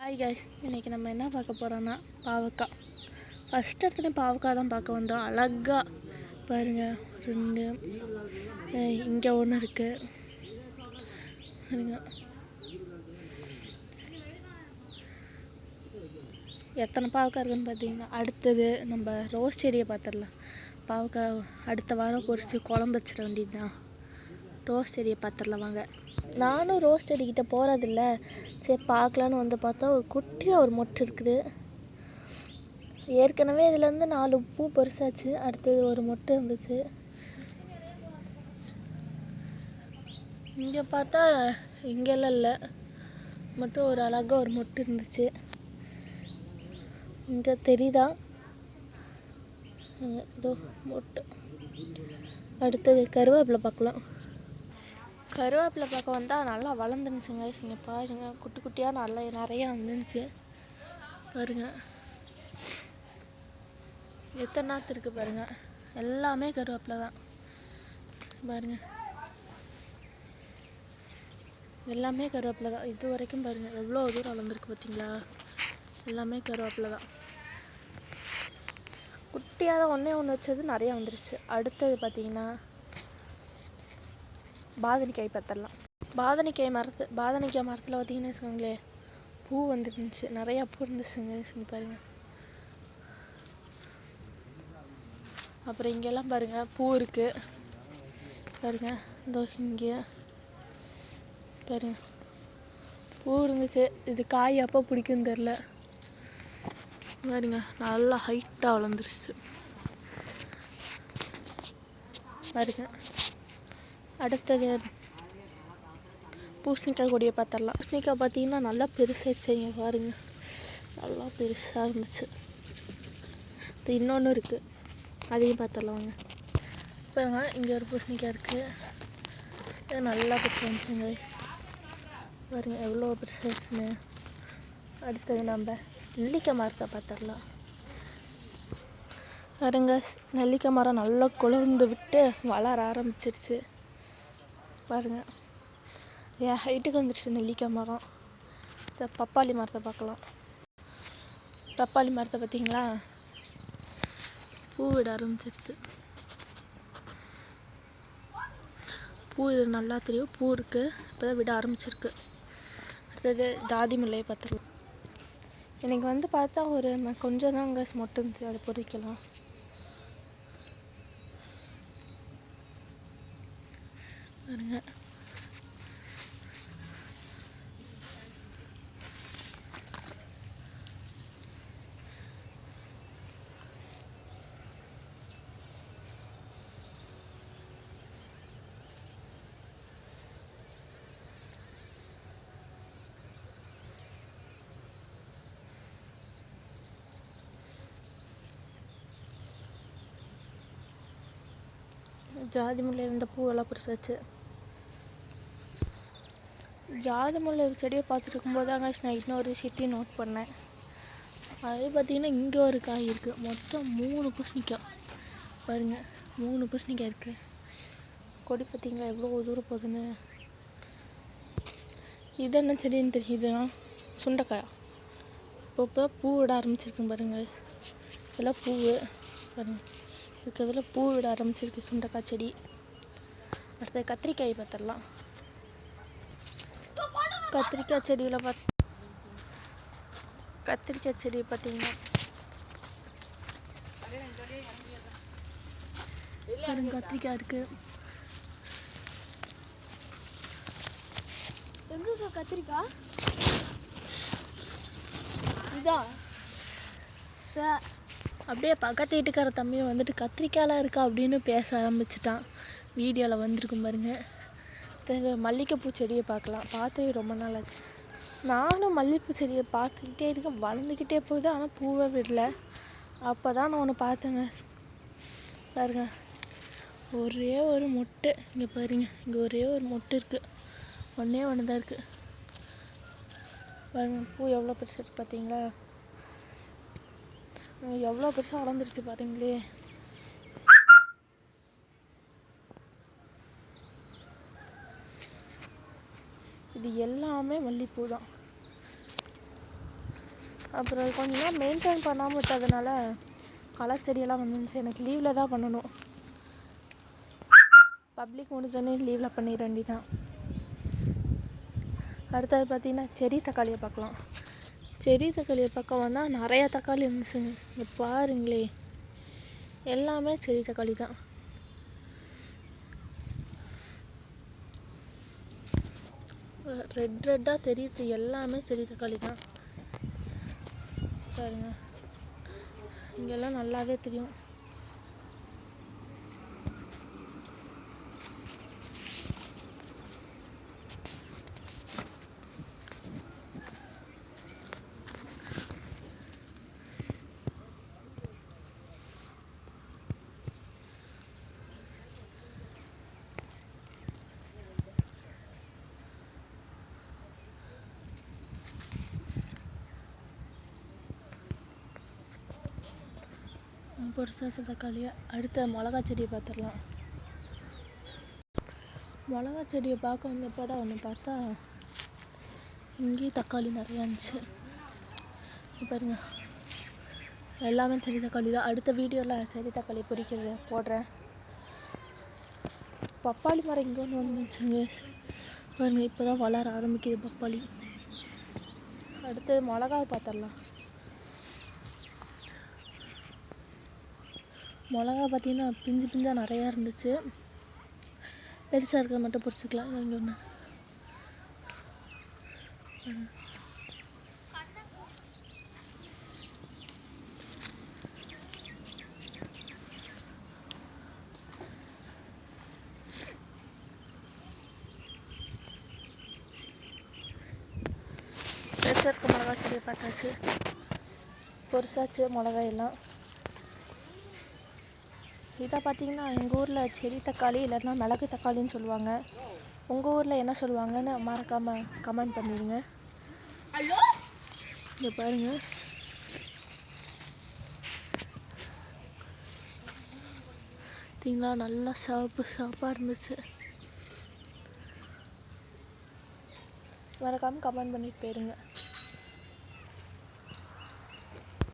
Hi guys, இன்றைக்கி நம்ம என்ன பார்க்க போகிறோன்னா பாவக்காய். ஃபஸ்ட் இடத்துல பாவக்காய் தான் பார்க்க வந்தோம். அழகாக பாருங்கள், 2 இங்கே ஒன்று இருக்குது பாருங்க. எத்தனை பாவக்காய் இருக்குன்னு பார்த்தீங்கன்னா, அடுத்தது நம்ம ரோஸ் செடியை பார்த்துடலாம். பாவக்காய் அடுத்த வாரம் பொறிச்சு குழம்பு வச்சிட வேண்டியது தான். ரோஸ் செடியை பார்த்துடலாம் வாங்க. நானும் ரோஸ் செடிக்கிட்ட போகிறதில்ல, சரி பார்க்கலான்னு வந்து பார்த்தா ஒரு குட்டியாக ஒரு மொட்டு இருக்குது. ஏற்கனவே இதுலேருந்து 4 பூ பெருசாச்சு. அடுத்தது ஒரு மொட்டு இருந்துச்சு. இங்கே பார்த்தா இங்கெல்லாம் இல்லை, மட்டும் ஒரு அழகாக ஒரு மொட்டு இருந்துச்சு. இங்கே தெரியுதா? இதோ மொட்டு. அடுத்தது கருவேப்பிலை பார்க்கலாம். கருவேப்பிலை பார்க்க வந்தால் நல்லா வளர்ந்துருந்துச்சுங்க. இங்கே பாருங்கள், குட்டி குட்டியாக நிறையா வந்துருந்துச்சு பாருங்கள். எத்தனை நாற்று இருக்குது பாருங்கள். எல்லாமே கருவேப்பிலை தான் பாருங்கள். எல்லாமே கருவேப்பிலை தான். இது வரைக்கும் பாருங்கள் எவ்வளோ தூரம் வளர்ந்துருக்கு பார்த்தீங்களா. எல்லாமே கருவேப்பிலை தான். குட்டியாக தான் ஒன்று வச்சது நிறையா வந்துருச்சு. அடுத்தது பார்த்திங்கன்னா பாதனிக்காய் பார்த்துடலாம். பாதனிக்காய் மரத்தில் பார்த்திங்கன்னு வச்சுக்கோங்களேன், பூ வந்துருந்துச்சு. நிறையா பூ இருந்துச்சுங்க பாருங்கள். அப்புறம் இங்கெல்லாம் பாருங்கள் பூ இருக்குது பாருங்கள். இதோ இங்கே பாருங்கள் பூ இருந்துச்சு. இது காய் அப்போ பிடிக்குன்னு தெரில பாருங்க. நல்லா ஹைட்டாக வளர்ந்துருச்சு பாருங்க. அடுத்தது பூசணிக்காய் கொடியை பார்த்துடலாம். பூசணிக்காய் பார்த்தீங்கன்னா நல்லா பெருசாகிடுச்சுங்க பாருங்க. நல்லா பெருசாக இருந்துச்சு. இன்னொன்று இருக்குது, அதையும் பார்த்துடலாம் வாங்க. இப்போ இங்கே ஒரு பூசணிக்காய் இருக்குது. நல்லா பெருசாக இருந்துச்சுங்க பாருங்க, எவ்வளோ பெருசாகிடுச்சுன்னு. அடுத்தது நம்ம நெல்லிக்காய் மரத்தை பார்த்துடலாம் பாருங்க. நெல்லிக்காய் மரம் நல்லா குளிர்ந்து விட்டு வளர ஆரம்பிச்சிருச்சு பாருங்கள். என் ஹைட்டுக்கு வந்துடுச்சு நெல்லிக்காய் மரம். சரி, பப்பாளி மரத்தை பார்க்கலாம். பப்பாளி மரத்தை பார்த்தீங்களா, பூ விட ஆரம்பிச்சிருச்சு. பூ இது நல்லா தெரியும், பூ இருக்குது, இப்போ தான் விட ஆரம்பிச்சிருக்கு. அடுத்தது ஜாதி முல்லையை பார்த்துக்கலாம். எனக்கு வந்து பார்த்தா ஒரு கொஞ்சம் தான் அங்கே மொட்டு இருந்துச்சு, அதை பொறிக்கலாம் பாருங்க. ஜாதி முல்லை இருந்த பூவெல்லாம் பெருசாச்சு. ஜாதி முல்லை செடியை பார்த்துட்டு இருக்கும்போது தாங்க நான் இன்னொரு விஷயத்தையும் நோட் பண்ணேன். அது பார்த்திங்கன்னா இங்கே ஒரு காய் இருக்குது. மொத்தம் 3 பூசணிக்காய் பாருங்கள். 3 பூசணிக்காய் இருக்குது. கொடி பார்த்திங்களா எவ்வளோ தூரம் போகுதுன்னு. இது என்ன செடின்னு தெரியுதுன்னா சுண்டைக்காய். இப்போ பூ விட ஆரம்பிச்சிருக்குன்னு பாருங்கள். இதெல்லாம் பூ பாருங்கள், இருக்கிறதுல பூ விட ஆரம்பிச்சிருக்கு சுண்டைக்காய் செடி. அடுத்தது கத்திரிக்காய் பார்த்துடலாம். கத்திரிக்காய் செடியில் கத்திரிக்காய் செடி பார்த்தீங்கன்னா பாருங்க, கத்திரிக்காய் இருக்குது. எங்க கத்திரிக்காய் இதான் சார். அப்படியே பக்கத்து வீட்டுக்கார தம்பியை வந்துட்டு கத்திரிக்காயெலாம் இருக்கா அப்படின்னு பேச ஆரம்பிச்சிட்டான். வீடியோவில் வந்திருக்கும் பாருங்க. மல்லிகைப்பூ செடியை பார்க்கலாம். பார்த்து ரொம்ப நாள் ஆச்சு. நானும் மல்லிகைப்பூ செடியை பார்த்துக்கிட்டே இருக்கேன், வளர்ந்துக்கிட்டே போகுது, ஆனால் பூவை விடல. அப்போ தான் நான் ஒன்று பார்த்தேங்க பாருங்க. ஒரே ஒரு மொட்டு இங்கே பாருங்க. இங்கே ஒரே ஒரு மொட்டு இருக்குது, ஒன்றே ஒன்று தான் இருக்குது பாருங்க. பூ எவ்வளோ பெருசு இருக்குது பார்த்தீங்களா. எவ்வளோ பெருசாக வளர்ந்துருச்சு பாருங்களே. இது எல்லாமே மல்லிகைப்பூ தான். அப்புறம் கொஞ்ச நேரம் மெயின்டைன் பண்ணாமல் விட்டதுனால களை செடியெல்லாம் வந்துருந்துச்சு. எனக்கு லீவில் தான் பண்ணணும். பப்ளிக் முடிஞ்சோடனே லீவில் பண்ணிட வேண்டிதான். அடுத்தது பார்த்திங்கன்னா செடி தக்காளியை பார்க்கலாம். செடி தக்காளியை பக்கம் வந்தால் நிறையா தக்காளி இருந்துச்சுங்க. இங்கே பாருங்களே, எல்லாமே செடி தக்காளி தான். ரெட்டாக தெரியுது, எல்லாமே செடி தக்காளி தான். பாருங்க, இங்கெல்லாம் நல்லாவே தெரியும். பொரிசாசு தக்காளியை அடுத்த மிளகா செடியை பார்த்துடலாம். மிளகா செடியை பார்க்க வந்தப்போ தான் ஒன்று பார்த்தா இங்கேயும் தக்காளி நிறையா இருந்துச்சு. பாருங்க, எல்லாமே செடி தக்காளி தான். அடுத்த வீடியோவில் செடி தக்காளி பொரிக்கிறத போடுறேன். பப்பாளி மரம் இங்கே ஒன்று வந்துச்சுங்க. பாருங்க, இப்போ தான் வளர ஆரம்பிக்குது பப்பாளி. அடுத்தது மிளகாவை பார்த்துடலாம். மிளகா பார்த்திங்கன்னா பிஞ்சு பிஞ்சாக நிறையா இருந்துச்சு. பெருசாக இருக்கிறத மட்டும் பொரிச்சுக்கலாம். இங்கே ஒன்று பெருசாக இருக்க மிளகா செடியை பார்த்தாச்சு, பொரிசாச்சு மிளகாயெல்லாம். இதை பார்த்திங்கன்னா எங்கள் ஊரில் செடி தக்காளி இல்லைன்னா மிளகு தக்காளின்னு சொல்லுவாங்க. உங்கள் ஊரில் என்ன சொல்லுவாங்கன்னு மறக்காமல் கமெண்ட் பண்ணிடுங்க. இங்கே பாருங்கள், பார்த்தீங்களா, நல்லா சிவப்பாக இருந்துச்சு. மறக்காமல் கமெண்ட் பண்ணிட்டு போயிருங்க.